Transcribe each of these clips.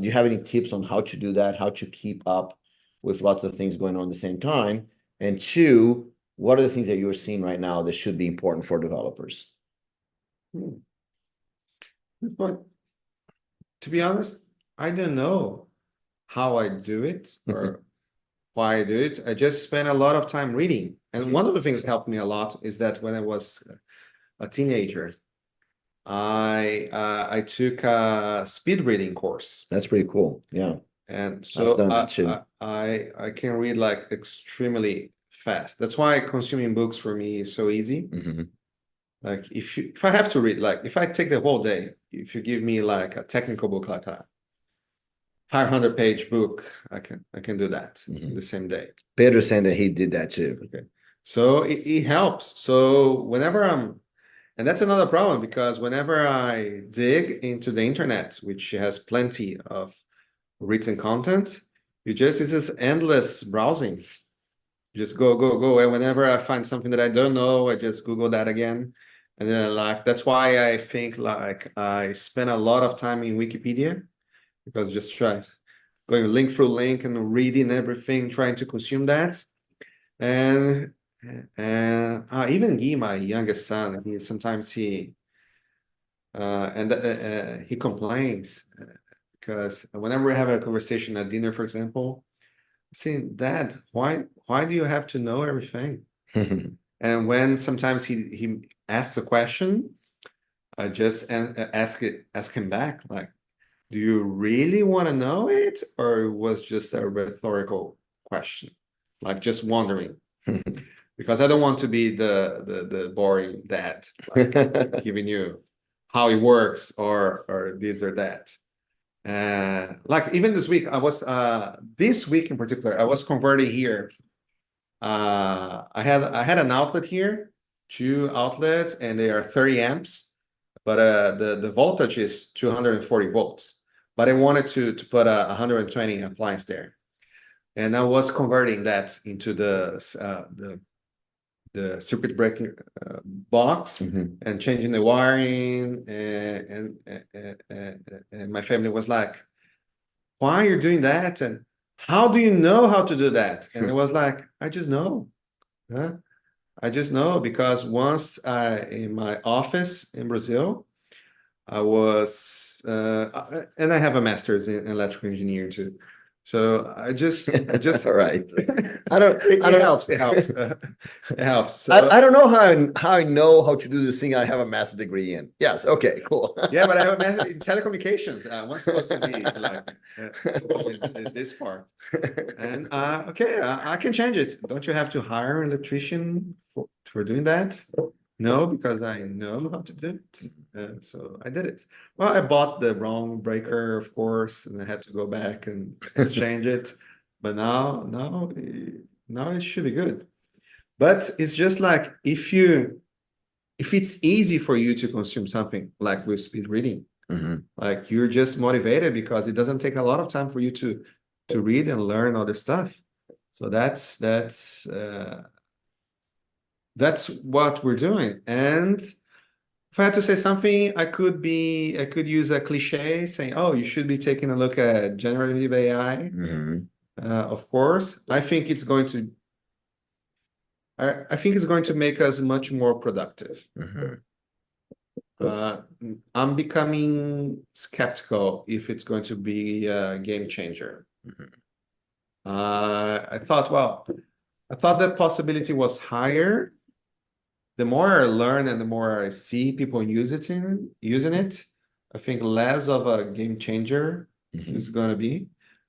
do you have any tips on how to do that, how to keep up with lots of things going on at the same time? And two, what are the things that you're seeing right now that should be important for developers? But to be honest, I don't know how I do it or why I do it. I just spend a lot of time reading. And one of the things that helped me a lot is that when I was a teenager, I took a speed reading course. That's pretty cool. Yeah. And I've so done that too. I can read like extremely fast. That's why consuming books for me is so easy. Like if I have to read, like if I take the whole day, if you give me like a technical book, like a 500-page book, I can do that in the same day. Pedro saying that he did that too. Okay. So it helps. So whenever and that's another problem, because whenever I dig into the internet, which has plenty of written content, it's this endless browsing. Just go. And whenever I find something that I don't know, I just Google that again. And then like, that's why I think like I spend a lot of time in Wikipedia, because just going link through link and reading everything, trying to consume that. And even Guy, my youngest son, he complains because whenever we have a conversation at dinner, for example, saying, Dad, why do you have to know everything? And when sometimes he asks a question, I just ask him back, like, do you really want to know it, or it was just a rhetorical question, like just wondering? Because I don't want to be the boring dad, like giving you how it works or this or that. Like even this week, this week in particular, I was converting here. I had an outlet here, 2 outlets, and they are 30 amps, but the voltage is 240 volts. But I wanted to put a 120 appliance there, and I was converting that into the circuit breaker box and changing the wiring, and my family was like, why are you doing that, and how do you know how to do that? And it was like, I just know. I just know because once in my office in Brazil, I was and I have a master's in electrical engineering too. So I just All right. it helps. It helps. It helps. So I don't know how I know how to do this thing I have a master's degree in. Yes. Okay, cool. yeah, but I have a master in telecommunications. One's supposed to be like in this part. And okay, I can change it. Don't you have to hire an electrician for doing that? No, because I know how to do it. So I did it. Well, I bought the wrong breaker, of course, and I had to go back and exchange it. But now it should be good. But it's just like if it's easy for you to consume something like with speed reading, like you're just motivated because it doesn't take a lot of time for you to read and learn other stuff. So that's what we're doing. And if I had to say something, I could use a cliche saying, oh, you should be taking a look at generative AI. Of course, I think it's going to make us much more productive. I'm becoming skeptical if it's going to be a game changer. I thought the possibility was higher. The more I learn and the more I see people using it, I think less of a game changer is going to be.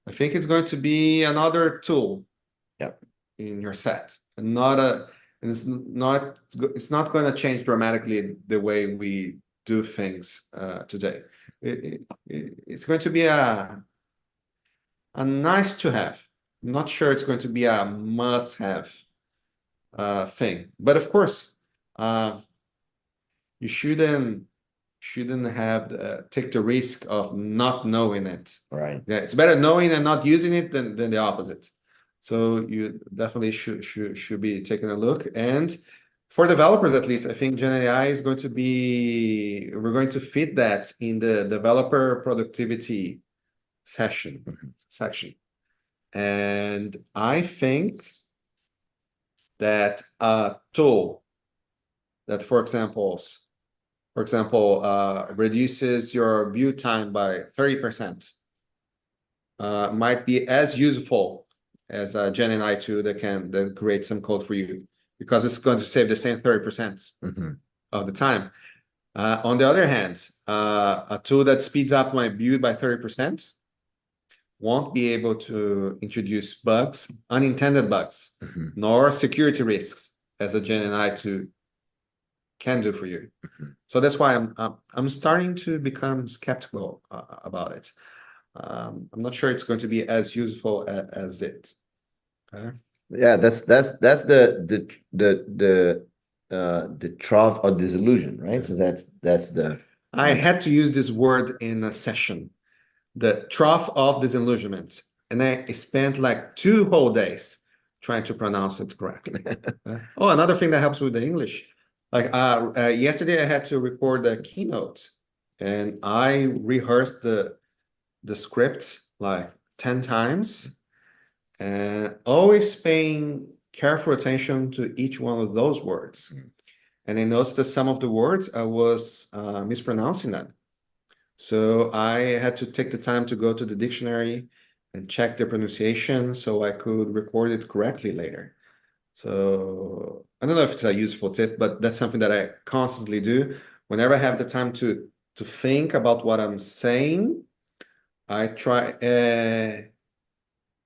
I think it's going to be another tool in your set, and it's not going to change dramatically the way we do things today. It's going to be a nice to have. I'm not sure it's going to be a must have thing, but of course, you shouldn't take the risk of not knowing it. Right. Yeah, it's better knowing and not using it than the opposite. So you definitely should be taking a look. And for developers, at least, I think Gen AI is going to be, we're going to fit that in the developer productivity section. And I think that a tool that, for example, reduces your view time by 30%, might be as useful as a Gen AI tool that creates some code for you, because it's going to save the same 30% of the time. On the other hand, a tool that speeds up my view by 30% won't be able to introduce bugs, unintended bugs, nor security risks as a Gen AI tool can do for you. So that's why I'm starting to become skeptical about it. I'm not sure it's going to be as useful as it. Yeah, that's the trough or disillusion, right? So that's the. I had to use this word in a session, the trough of disillusionment, and I spent like 2 whole days trying to pronounce it correctly. Oh, another thing that helps with the English. Like yesterday, I had to record a keynote, and I rehearsed the script like 10 times, and always paying careful attention to each one of those words. And I noticed that some of the words I was mispronouncing them. So I had to take the time to go to the dictionary and check the pronunciation so I could record it correctly later. So I don't know if it's a useful tip, but that's something that I constantly do. Whenever I have the time to think about what I'm saying, I try.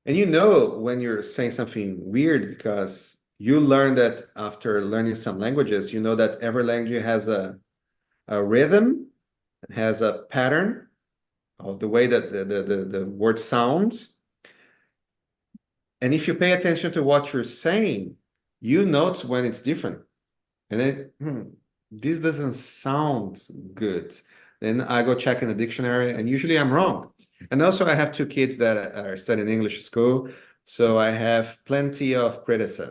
And you know when you're saying something weird, because you learn that after learning some languages, you know that every language has a rhythm, has a pattern of the way that the word sounds. And if you pay attention to what you're saying, you notice when it's different. And then, this doesn't sound good. Then I go check in the dictionary, and usually I'm wrong. And also I have 2 kids that are studying English school, so I have plenty of criticism.